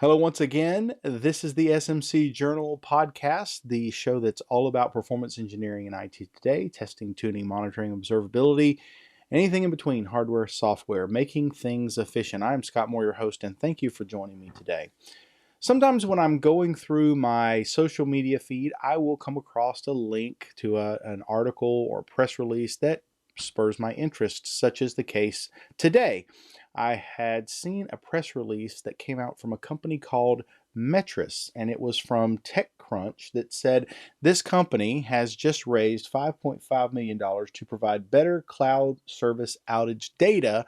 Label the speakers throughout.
Speaker 1: Hello, once again. This is the SMC Journal podcast, the show that's all about performance engineering and IT today, testing, tuning, monitoring, observability, anything in between, hardware, software, making things efficient. I'm Scott Moore, your host, and thank you for joining me today. Sometimes when I'm going through my social media feed, I will come across a link to an article or press release that spurs my interest, such as the case today. I had seen a press release that came out from a company called Metrist, and it was from TechCrunch that said this company has just raised $5.5 million to provide better cloud service outage data.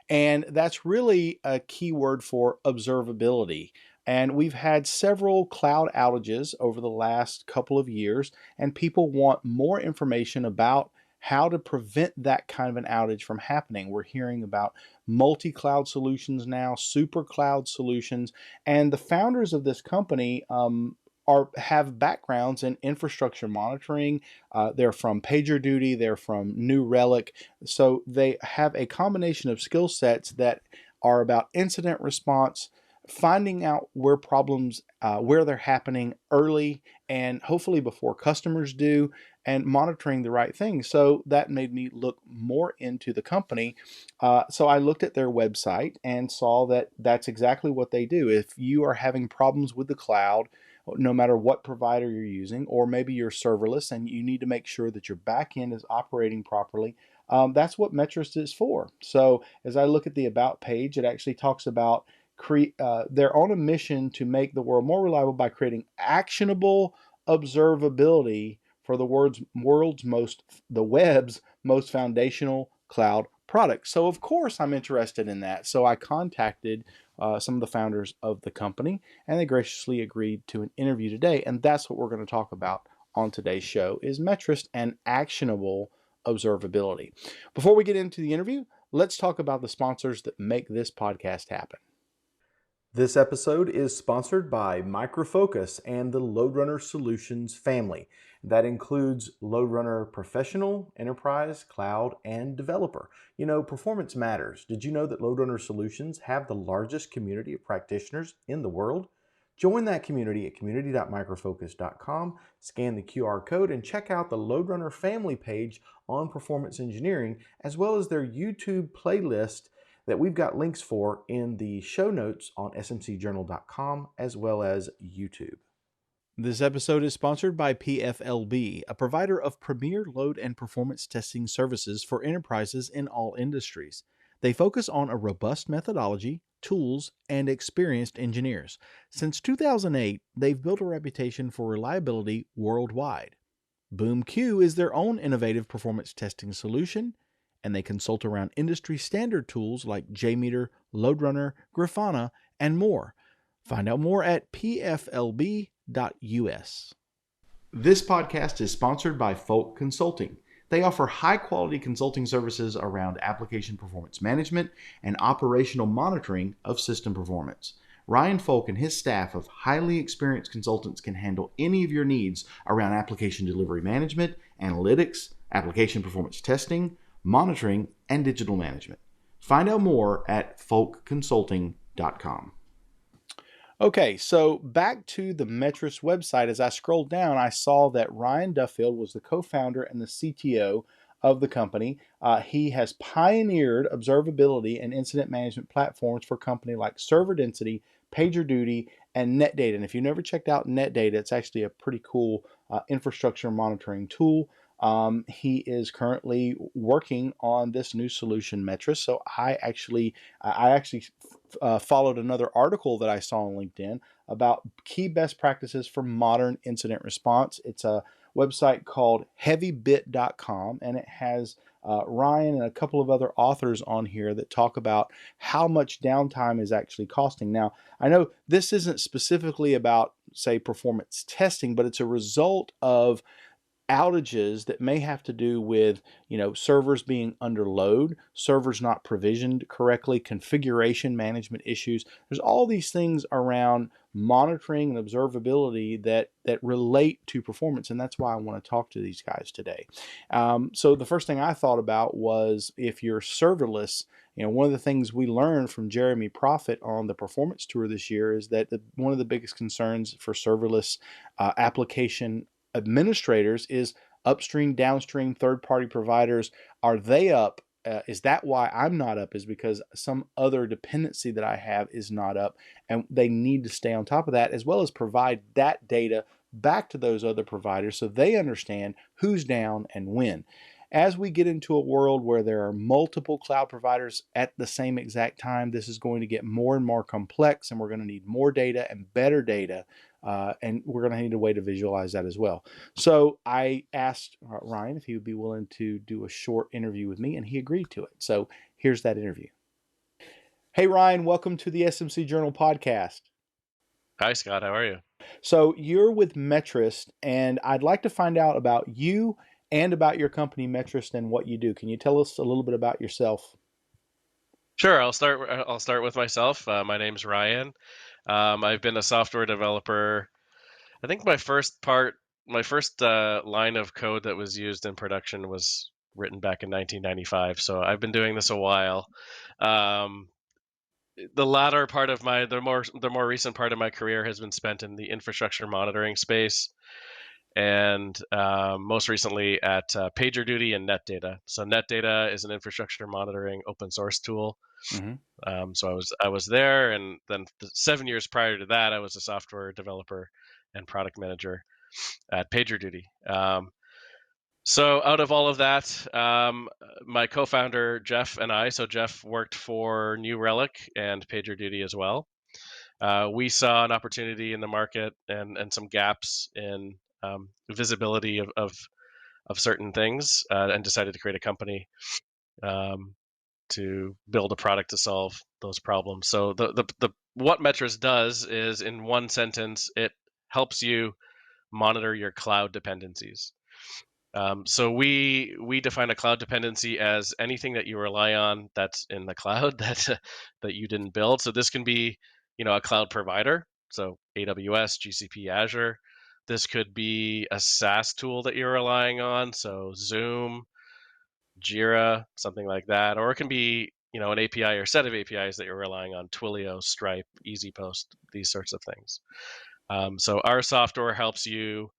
Speaker 1: And that's really a keyword for observability. And we've had several cloud outages over the last couple of years, and people want more information about how to prevent that kind of an outage from happening. We're hearing about multi-cloud solutions now, super cloud solutions, and the founders of this company have backgrounds in infrastructure monitoring. They're from PagerDuty, they're from New Relic, so they have a combination of skill sets that are about incident response, finding out where problems, where they're happening early and hopefully before customers do, and monitoring the right things. So that made me look more into the company. So I looked at their website and saw that that's exactly what they do. If you are having problems with the cloud, no matter what provider you're using, or maybe you're serverless and you need to make sure that your backend is operating properly, that's what Metrist is for. So as I look at the About page, it actually talks about they're on a mission to make the world more reliable by creating actionable observability for the web's most foundational cloud products. So of course I'm interested in that. So I contacted some of the founders of the company, and they graciously agreed to an interview today. And that's what we're going to talk about on today's show: is Metrist and actionable observability. Before we get into the interview, let's talk about the sponsors that make this podcast happen. This episode is sponsored by Micro Focus and the LoadRunner Solutions family. That includes LoadRunner Professional, Enterprise, Cloud, and Developer. You know, performance matters. Did you know that LoadRunner Solutions have the largest community of practitioners in the world? Join that community at community.microfocus.com, scan the QR code, and check out the LoadRunner family page on performance engineering, as well as their YouTube playlist that we've got links for in the show notes on smcjournal.com as well as YouTube. This episode is sponsored by PFLB, a provider of premier load and performance testing services for enterprises in all industries. They focus on a robust methodology, tools, and experienced engineers. Since 2008, they've built a reputation for reliability worldwide. BoomQ is their own innovative performance testing solution, and they consult around industry standard tools like JMeter, LoadRunner, Grafana, and more. Find out more at pflb.us. This podcast is sponsored by Folk Consulting. They offer high-quality consulting services around application performance management and operational monitoring of system performance. Ryan Folk and his staff of highly experienced consultants can handle any of your needs around application delivery management, analytics, application performance testing, monitoring, and digital management. Find out more at folkconsulting.com. Okay, so back to the Metrist website. As I scrolled down, I saw that Ryan Duffield was the co-founder and the CTO of the company. He has pioneered observability and incident management platforms for companies like Server Density, PagerDuty, and NetData. And if you've never checked out NetData, it's actually a pretty cool infrastructure monitoring tool. He is currently working on this new solution, Metrist. So I actually followed another article that I saw on LinkedIn about key best practices for modern incident response. It's a website called heavybit.com, and it has Ryan and a couple of other authors on here that talk about how much downtime is actually costing. Now, I know this isn't specifically about, say, performance testing, but it's a result of outages that may have to do with, servers being under load, servers not provisioned correctly, configuration management issues. There's all these things around monitoring and observability that relate to performance, and that's why I want to talk to these guys today. So the first thing I thought about was, if you're serverless, one of the things we learned from Jeremy Profit on the performance tour this year is that one of the biggest concerns for serverless application administrators is upstream, downstream, third-party providers. Are they up? Is that why I'm not up? Is because some other dependency that I have is not up, and they need to stay on top of that, as well as provide that data back to those other providers so they understand who's down and when. As we get into a world where there are multiple cloud providers at the same exact time, this is going to get more and more complex, and we're going to need more data and better data, and we're going to need a way to visualize that as well. So I asked Ryan if he would be willing to do a short interview with me, and he agreed to it. So here's that interview. Hey, Ryan, welcome to the SMC Journal podcast.
Speaker 2: Hi, Scott. How are you?
Speaker 1: So you're with Metrist, and I'd like to find out about you and about your company, Metrist, and what you do. Can you tell us a little bit about yourself?
Speaker 2: Sure. I'll start with myself. My name's Ryan. I've been a software developer. I think my first line of code that was used in production was written back in 1995. So I've been doing this a while. The latter part of the more recent part of my career has been spent in the infrastructure monitoring space, and most recently at PagerDuty and NetData. So NetData is an infrastructure monitoring open source tool.
Speaker 1: Mm-hmm.
Speaker 2: So I was there, and then 7 years prior to that, I was a software developer and product manager at PagerDuty. So out of all of that, my co-founder Jeff and I. So Jeff worked for New Relic and PagerDuty as well. We saw an opportunity in the market and some gaps in visibility of certain things, and decided to create a company to build a product to solve those problems. So the what Metrist does is, in one sentence, it helps you monitor your cloud dependencies. So we define a cloud dependency as anything that you rely on that's in the cloud that you didn't build. So this can be, a cloud provider, so AWS, GCP, Azure. This could be a SaaS tool that you're relying on, so Zoom, Jira, something like that, or it can be, an API or set of APIs that you're relying on, Twilio, Stripe, EasyPost, these sorts of things. So our software helps you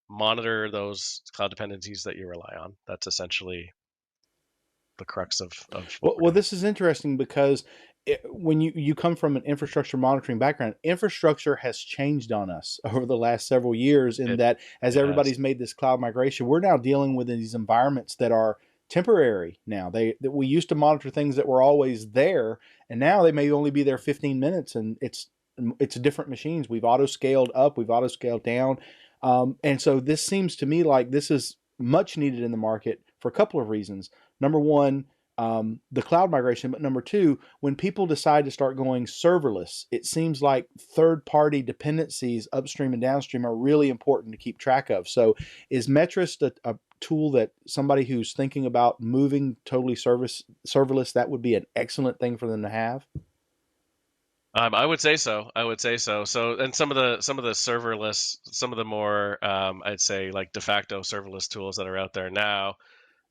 Speaker 2: monitor those cloud dependencies that you rely on. That's essentially the crux of what we're doing.
Speaker 1: This is interesting because when you come from an infrastructure monitoring background, infrastructure has changed on us over the last several years, in that as everybody's made this cloud migration, we're now dealing with these environments that are temporary now. That we used to monitor things that were always there, and now they may only be there 15 minutes, and it's different machines. We've auto scaled up, we've auto scaled down, and so this seems to me like this is much needed in the market for a couple of reasons. Number one, the cloud migration, but number two, when people decide to start going serverless, it seems like third-party dependencies upstream and downstream are really important to keep track of. So is Metrist a tool that somebody who's thinking about moving totally serverless, that would be an excellent thing for them to have?
Speaker 2: I would say so. So, and some of the serverless, some of the more, I'd say, like de facto serverless tools that are out there now,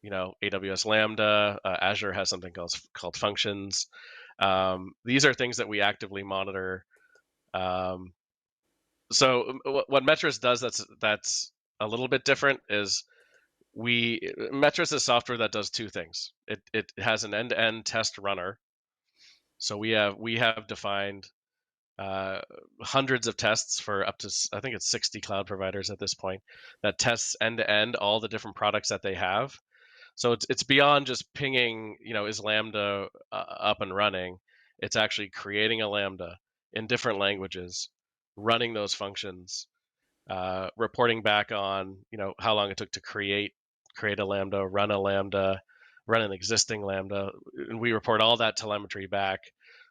Speaker 2: AWS Lambda, Azure has something called Functions. These are things that we actively monitor. So what Metrist does that's a little bit different is Metrist is software that does two things. It has an end-to-end test runner. So we have defined hundreds of tests for up to, I think it's 60 cloud providers at this point, that tests end to end all the different products that they have. So it's beyond just pinging, is Lambda up and running? It's actually creating a Lambda in different languages, running those functions, reporting back on, how long it took to create a Lambda, run an existing Lambda, and we report all that telemetry back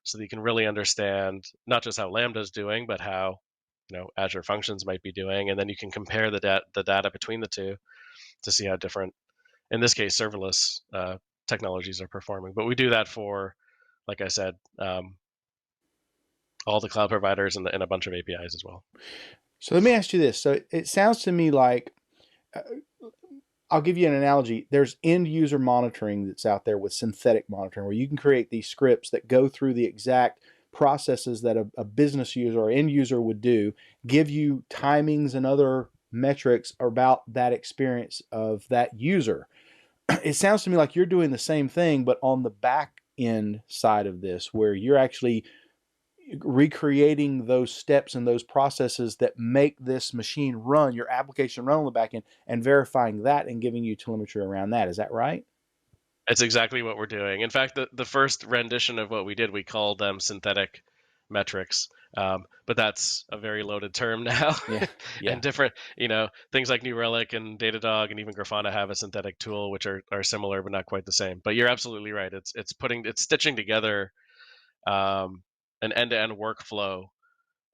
Speaker 2: so that you can really understand not just how Lambda is doing, but how Azure Functions might be doing, and then you can compare the data between the two. to see how different, in this case, serverless technologies are performing. But we do that for, like I said, all the cloud providers and a bunch of APIs as well.
Speaker 1: So let me ask you this. So it sounds to me like, I'll give you an analogy. There's end user monitoring that's out there with synthetic monitoring, where you can create these scripts that go through the exact processes that a business user or end user would do, give you timings and other metrics about that experience of that user. It sounds to me like you're doing the same thing, but on the back end side of this, where you're actually recreating those steps and those processes that make this machine run, your application run on the back end, and verifying that and giving you telemetry around that. Is that right?
Speaker 2: It's exactly what we're doing. In fact, the first rendition of what we did, we called them synthetic metrics. But that's a very loaded term now.
Speaker 1: Yeah. Yeah.
Speaker 2: And different, things like New Relic and Datadog and even Grafana have a synthetic tool, which are similar but not quite the same. But you're absolutely right. It's stitching together an end-to-end workflow.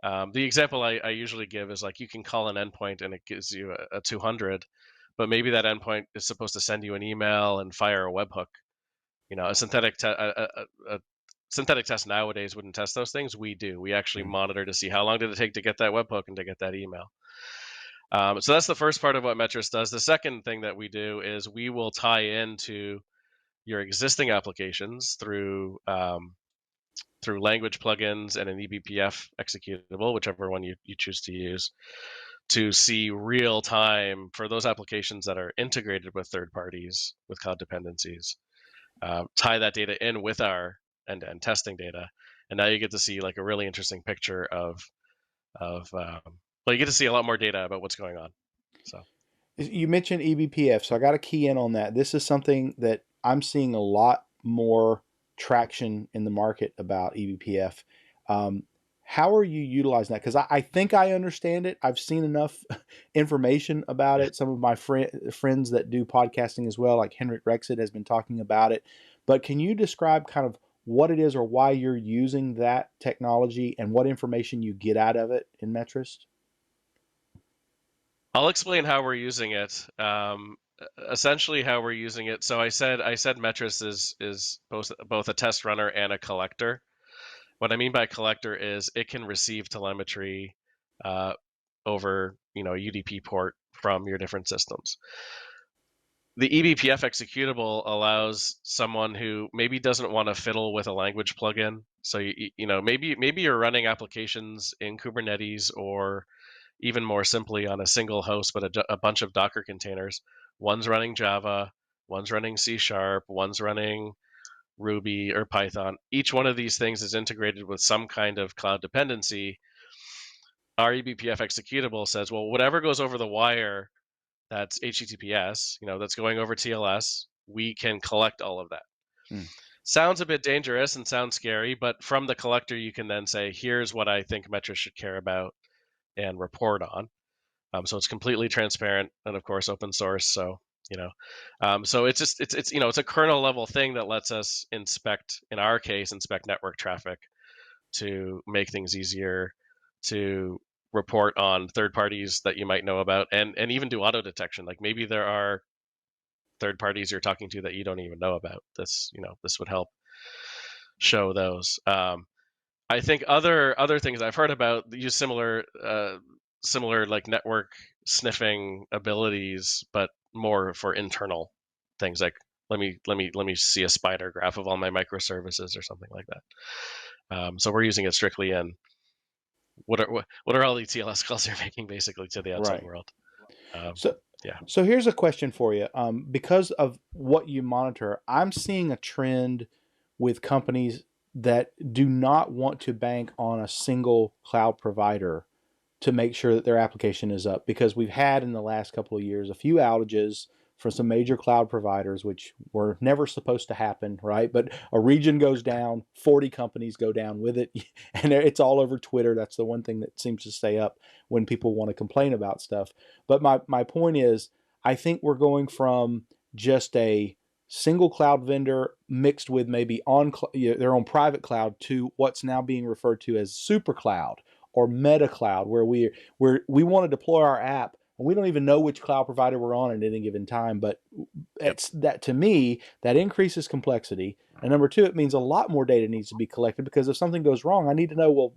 Speaker 2: The example I usually give is like, you can call an endpoint and it gives you a 200, but maybe that endpoint is supposed to send you an email and fire a webhook. A synthetic test nowadays wouldn't test those things. We do. We actually monitor to see how long did it take to get that webhook and to get that email. So that's the first part of what Metrist does. The second thing that we do is we will tie into your existing applications through language plugins and an eBPF executable, whichever one you choose to use, to see real time for those applications that are integrated with third parties with cloud dependencies. Tie that data in with our end-to-end testing data, and now you get to see like a really interesting picture of you get to see a lot more data about what's going on. So
Speaker 1: you mentioned eBPF, so I got to key in on that. This is something that I'm seeing a lot more traction in the market about eBPF. How are you utilizing that? Because I think I understand it. I've seen enough information about it. Some of my friends that do podcasting as well, like Henrik Rexed, has been talking about it. But can you describe kind of what it is or why you're using that technology and what information you get out of it in Metrist?
Speaker 2: I'll explain how we're using it. Essentially, how we're using it. So I said Metrist is both a test runner and a collector. What I mean by collector is it can receive telemetry over a UDP port from your different systems. The eBPF executable allows someone who maybe doesn't want to fiddle with a language plugin. So maybe you're running applications in Kubernetes, or even more simply on a single host, but a bunch of Docker containers. One's running Java, one's running C#, one's running Ruby or Python. Each one of these things is integrated with some kind of cloud dependency. Our eBPF executable says, well, whatever goes over the wire, that's HTTPS, that's going over TLS, we can collect all of that. Sounds a bit dangerous and sounds scary, but from the collector, you can then say, here's what I think Metrist should care about and report on. So it's completely transparent and, of course, open source. So so it's a kernel level thing that lets us inspect network traffic to make things easier, to report on third parties that you might know about, and even do auto detection. Like maybe there are third parties you're talking to that you don't even know about. This would help show those. I think other things I've heard about use similar like network sniffing abilities, but more for internal things, like let me see a spider graph of all my microservices or something like that. So we're using it strictly in what are all the TLS calls you're making basically to the outside world.
Speaker 1: So here's a question for you. Because of what you monitor, I'm seeing a trend with companies that do not want to bank on a single cloud provider to make sure that their application is up, because we've had in the last couple of years a few outages from some major cloud providers, which were never supposed to happen, right? But a region goes down, 40 companies go down with it, and it's all over Twitter. That's the one thing that seems to stay up when people want to complain about stuff. But my point is, I think we're going from just a single cloud vendor mixed with maybe their own private cloud to what's now being referred to as super cloud or meta cloud, where we want to deploy our app and we don't even know which cloud provider we're on at any given time. But
Speaker 2: Yep.
Speaker 1: it's that, to me, that increases complexity. And number two, it means a lot more data needs to be collected, because if something goes wrong, I need to know, well,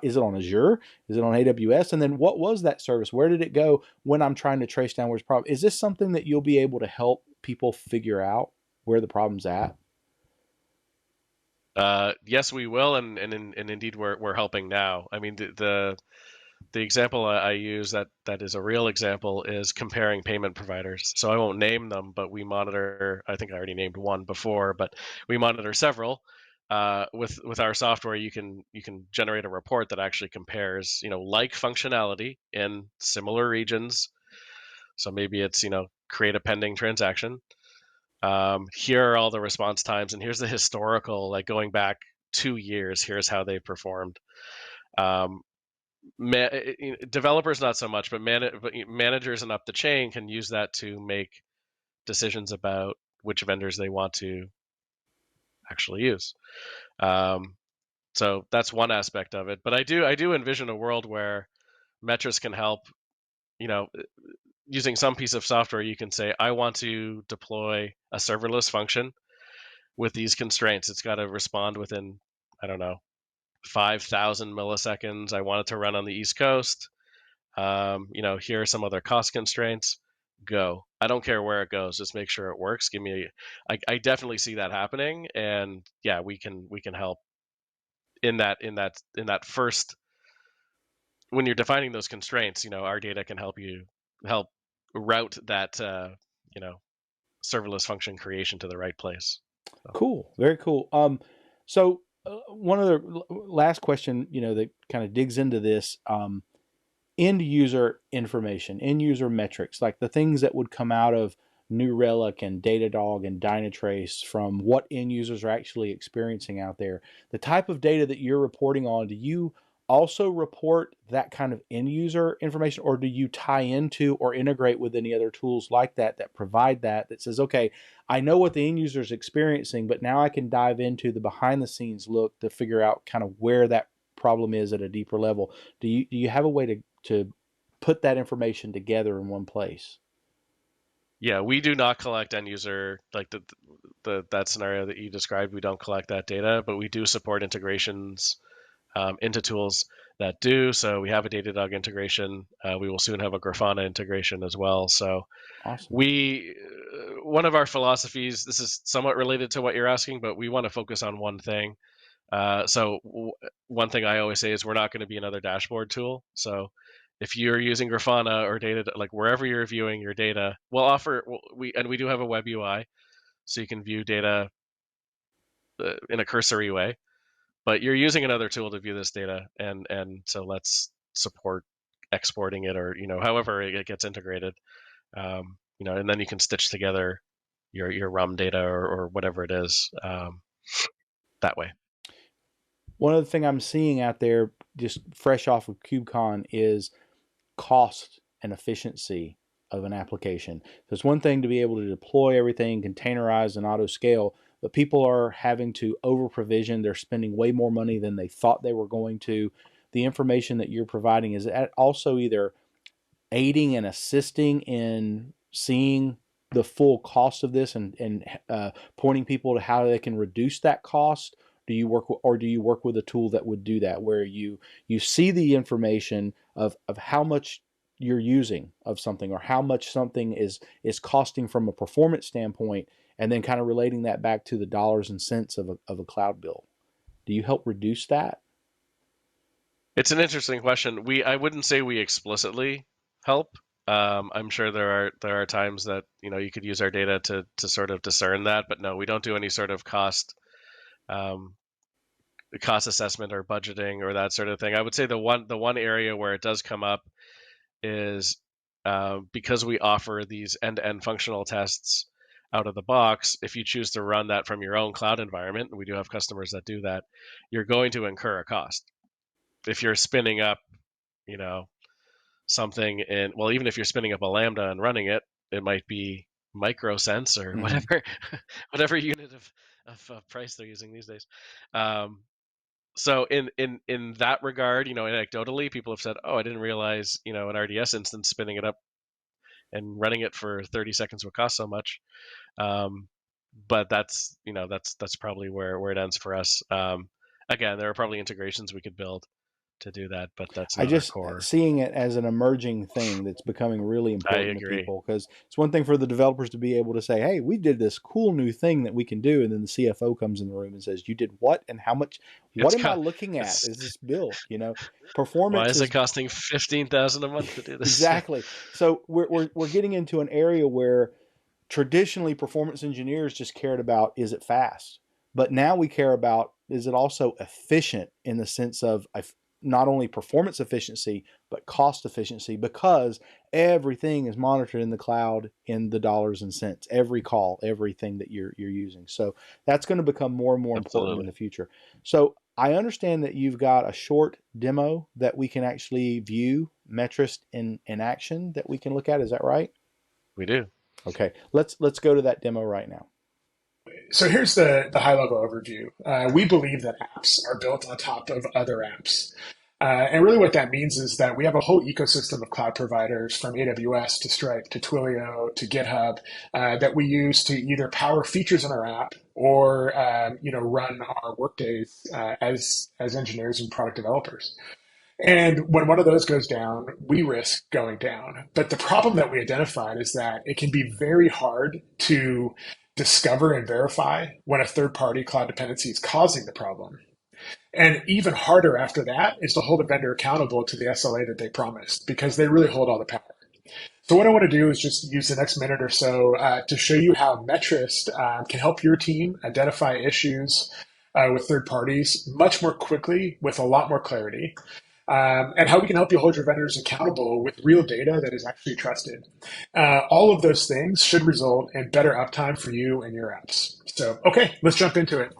Speaker 1: is it on Azure? Is it on AWS? And then what was that service? Where did it go when I'm trying to trace down where it's problem? Is this something that you'll be able to help people figure out where the problem's at?
Speaker 2: Yes, we will, and indeed we're helping now. I mean, the example I use that is a real example is comparing payment providers. So I won't name them, but we monitor. I think I already named one before, but we monitor several. With our software, you can generate a report that actually compares, like functionality in similar regions. So maybe it's, create a pending transaction. Here are all the response times, and here's the historical, like going back 2 years. Here's how they performed. Um, Developers not so much, but managers and up the chain can use that to make decisions about which vendors they want to actually use. Um, so that's one aspect of it. But I do envision a world where Metrist can help. You know, using some piece of software, you can say, I want to deploy a serverless function with these constraints. It's got to respond within, I don't know, 5,000 milliseconds. I want it to run on the East Coast. Here are some other cost constraints. Go. I don't care where it goes. Just make sure it works. Give me. I definitely see that happening, and yeah, we can help in that first, when you're defining those constraints. Our data can help route that you know serverless function creation to the right place. So.
Speaker 1: Cool, very cool. So one other last question, that kind of digs into this. End user information, end user metrics, like the things that would come out of New Relic and Datadog and Dynatrace from what end users are actually experiencing out there. The type of data that you're reporting on, do you also report that kind of end user information, or do you tie into or integrate with any other tools like that provide that says, okay, I know what the end user is experiencing, but now I can dive into the behind the scenes look to figure out kind of where that problem is at a deeper level? Do you have a way to put that information together in one place?
Speaker 2: Yeah, we do not collect end user, like the that scenario that you described. We don't collect that data, but we do support integrations into tools that do. So we have a Datadog integration. We will soon have a Grafana integration as well. So
Speaker 1: Awesome.
Speaker 2: we one of our philosophies. This is somewhat related to what you're asking, but we want to focus on one thing. One thing I always say is we're not going to be another dashboard tool. So if you're using Grafana or data, like wherever you're viewing your data, we do have a web UI, so you can view data in a cursory way. But you're using another tool to view this data, and so let's support exporting it, or however it gets integrated. And then you can stitch together your RUM data, or whatever it is, that way.
Speaker 1: One other thing I'm seeing out there, just fresh off of KubeCon, is cost and efficiency of an application. So it's one thing to be able to deploy everything, containerize and auto scale, but people are having to over provision. They're spending way more money than they thought they were going to. The information that you're providing is also either aiding and assisting in seeing the full cost of this, and pointing people to how they can reduce that cost? Do you work with a tool that would do that, where you see the information of how much you're using of something, or how much something is costing from a performance standpoint, and then kind of relating that back to the dollars and cents of a cloud bill? Do you help reduce that?
Speaker 2: It's an interesting question. I wouldn't say we explicitly help. I'm sure there are times that you could use our data to sort of discern that, but no, we don't do any sort of um, cost assessment or budgeting or that sort of thing. I would say the one area where it does come up is because we offer these end-to-end functional tests out of the box. If you choose to run that from your own cloud environment, and we do have customers that do that, you're going to incur a cost. If you're spinning up, you know, something in, well, even if you're spinning up a Lambda and running it, it might be microsense or
Speaker 1: Mm-hmm.
Speaker 2: whatever, whatever unit of price they're using these days. Um, so in that regard, anecdotally, people have said, "Oh, I didn't realize, an RDS instance spinning it up and running it for 30 seconds would cost so much. But that's probably where it ends for us. Again, there are probably integrations we could build to do that, but that's
Speaker 1: I
Speaker 2: not our
Speaker 1: just
Speaker 2: core.
Speaker 1: seeing it as an emerging thing that's becoming really
Speaker 2: I
Speaker 1: important to
Speaker 2: agree.
Speaker 1: people, because it's one thing for the developers to be able to say, "Hey, we did this cool new thing that we can do," and then the CFO comes in the room and says, "You did what and how much? What
Speaker 2: It's
Speaker 1: am I
Speaker 2: co-
Speaker 1: looking at?
Speaker 2: it's
Speaker 1: Is this built?"
Speaker 2: Why
Speaker 1: Performance
Speaker 2: is it
Speaker 1: is
Speaker 2: costing 15,000 a month to do this?
Speaker 1: exactly. So we're getting into an area where traditionally performance engineers just cared about, is it fast, but now we care about, is it also efficient, in the sense of not only performance efficiency but cost efficiency, because everything is monitored in the cloud in the dollars and cents, every call, everything that you're using. So that's going to become more and more important in
Speaker 2: Absolutely.
Speaker 1: the future. So I understand that you've got a short demo that we can actually view Metrist in action that we can look at. Is that right?
Speaker 2: We do.
Speaker 1: Okay, let's go to that demo right now.
Speaker 3: So here's the high level overview. We believe that apps are built on top of other apps. And really what that means is that we have a whole ecosystem of cloud providers, from AWS to Stripe to Twilio to GitHub, that we use to either power features in our app or run our workdays as engineers and product developers. And when one of those goes down, we risk going down. But the problem that we identified is that it can be very hard to discover and verify when a third party cloud dependency is causing the problem. And even harder after that is to hold a vendor accountable to the SLA that they promised, because they really hold all the power. So what I want to do is just use the next minute or so to show you how Metrist can help your team identify issues with third parties much more quickly with a lot more clarity, and how we can help you hold your vendors accountable with real data that is actually trusted. All of those things should result in better uptime for you and your apps. So, okay, let's jump into it.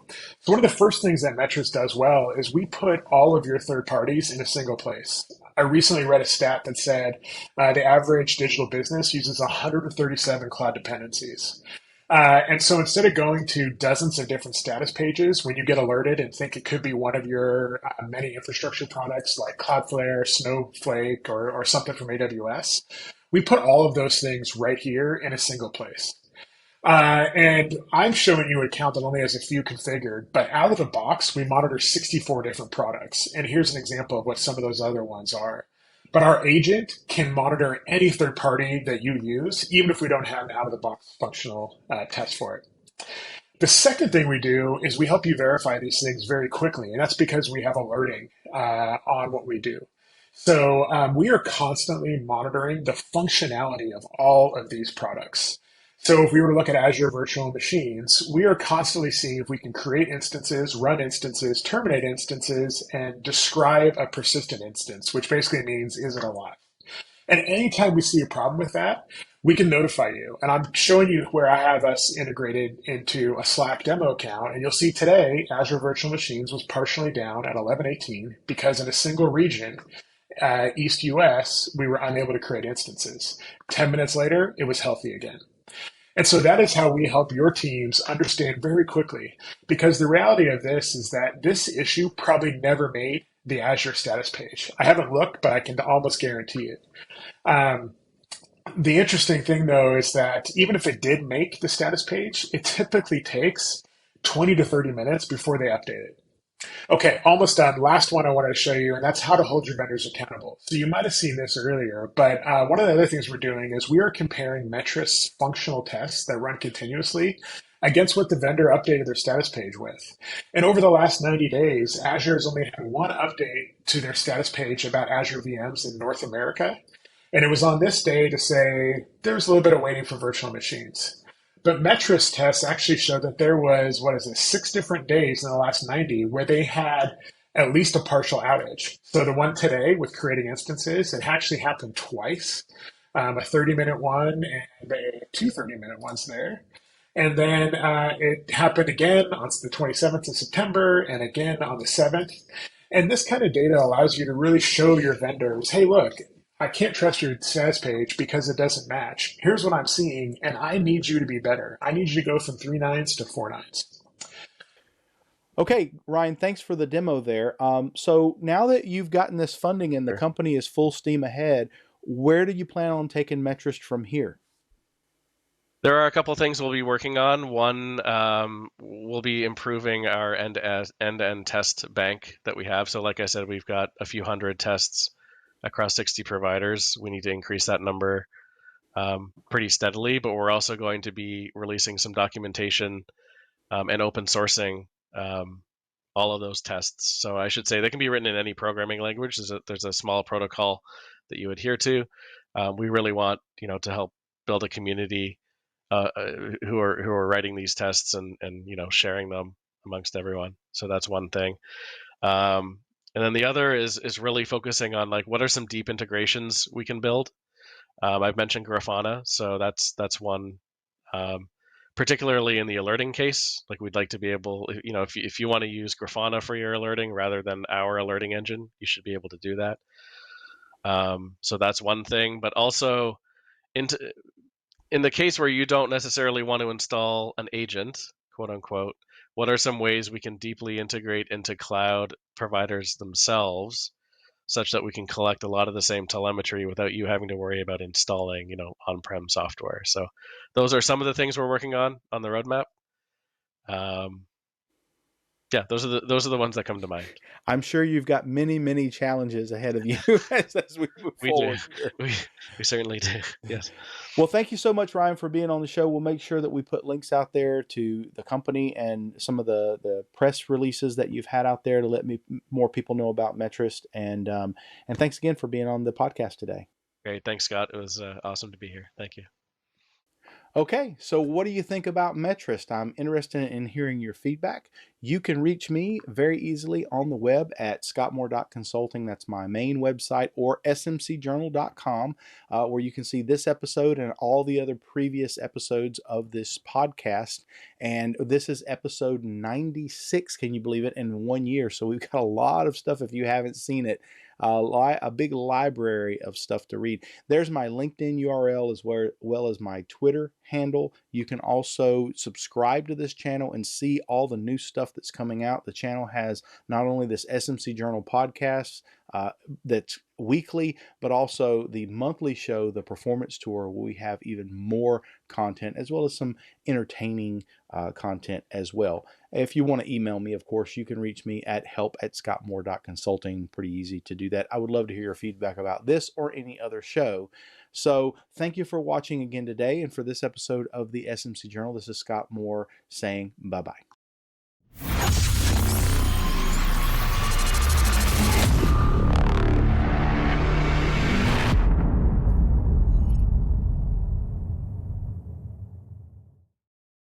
Speaker 3: So one of the first things that Metrist does well is we put all of your third parties in a single place. I recently read a stat that said the average digital business uses 137 cloud dependencies. And so instead of going to dozens of different status pages when you get alerted and think it could be one of your many infrastructure products like Cloudflare, Snowflake, or something from AWS, we put all of those things right here in a single place. And I'm showing you an account that only has a few configured, but out of the box, we monitor 64 different products. And here's an example of what some of those other ones are. But our agent can monitor any third party that you use, even if we don't have an out of the box functional test for it. The second thing we do is we help you verify these things very quickly. And that's because we have alerting on what we do. So we are constantly monitoring the functionality of all of these products. So if we were to look at Azure virtual machines, we are constantly seeing if we can create instances, run instances, terminate instances, and describe a persistent instance, which basically means, is it alive? And anytime we see a problem with that, we can notify you. And I'm showing you where I have us integrated into a Slack demo account. And you'll see today, Azure Virtual Machines was partially down at 11:18 because in a single region, East US, we were unable to create instances. 10 minutes later, it was healthy again. And so that is how we help your teams understand very quickly, because the reality of this is that this issue probably never made the Azure status page. I haven't looked, but I can almost guarantee it. Um, the interesting thing, though, is that even if it did make the status page, it typically takes 20 to 30 minutes before they update it. Okay, almost done. Last one I wanted to show you, and that's how to hold your vendors accountable. So you might have seen this earlier, but one of the other things we're doing is we are comparing Metrist's functional tests that run continuously against what the vendor updated their status page with. And over the last 90 days, Azure has only had one update to their status page about Azure VMs in North America. And it was on this day to say there's a little bit of waiting for virtual machines. But Metrist tests actually showed that there was, what is it, 6 different days in the last 90 where they had at least a partial outage. So the one today with creating instances, it actually happened twice, a 30-minute one and two 30-minute ones there. And then it happened again on the 27th of September and again on the 7th. And this kind of data allows you to really show your vendors, hey, look, I can't trust your status page because it doesn't match. Here's what I'm seeing, and I need you to be better. I need you to go from 3 nines to 4 nines.
Speaker 1: Okay, Ryan, thanks for the demo there. So now that you've gotten this funding and the
Speaker 2: Sure.
Speaker 1: company is full steam ahead, Where do you plan on taking Metrist from here?
Speaker 2: There are a couple things we'll be working on. One, we'll be improving our end-to-end test bank that we have. So like I said, we've got a few hundred tests across 60 providers. We need to increase that number pretty steadily, but we're also going to be releasing some documentation and open sourcing all of those tests. So I should say they can be written in any programming language. There's a small protocol that you adhere to. We really want to help build a community who are writing these tests and sharing them amongst everyone. So that's one thing. And then the other is really focusing on like what are some deep integrations we can build. I've mentioned Grafana, so that's one. Particularly in the alerting case, like we'd like to be able, if you want to use Grafana for your alerting rather than our alerting engine, you should be able to do that. So that's one thing. But also, in the case where you don't necessarily want to install an agent, quote unquote, what are some ways we can deeply integrate into cloud providers themselves such that we can collect a lot of the same telemetry without you having to worry about installing, on-prem software. So those are some of the things we're working on the roadmap. Yeah, those are the ones that come to mind.
Speaker 1: I'm sure you've got many challenges ahead of you as we move forward here.
Speaker 2: We certainly do. Yes.
Speaker 1: Well, thank you so much, Ryan, for being on the show. We'll make sure that we put links out there to the company and some of the press releases that you've had out there to let more people know about Metrist. And thanks again for being on the podcast today.
Speaker 2: Great. Thanks, Scott. It was awesome to be here. Thank you.
Speaker 1: Okay, so what do you think about Metrist? I'm interested in hearing your feedback. You can reach me very easily on the web at scottmoore.consulting. That's my main website, or smcjournal.com, where you can see this episode and all the other previous episodes of this podcast. And this is episode 96, can you believe it, in 1 year. So we've got a lot of stuff if you haven't seen it. A big library of stuff to read. There's my LinkedIn URL as well as my Twitter handle. You can also subscribe to this channel and see all the new stuff that's coming out. The channel has not only this SMC Journal podcast that's weekly, but also the monthly show, The Performance Tour, where we have even more content as well as some entertaining content as well. If you want to email me, of course, you can reach me at help@scottmoore.consulting. Pretty easy to do that. I would love to hear your feedback about this or any other show. So thank you for watching again today. And for this episode of the SMC Journal, this is Scott Moore saying bye-bye.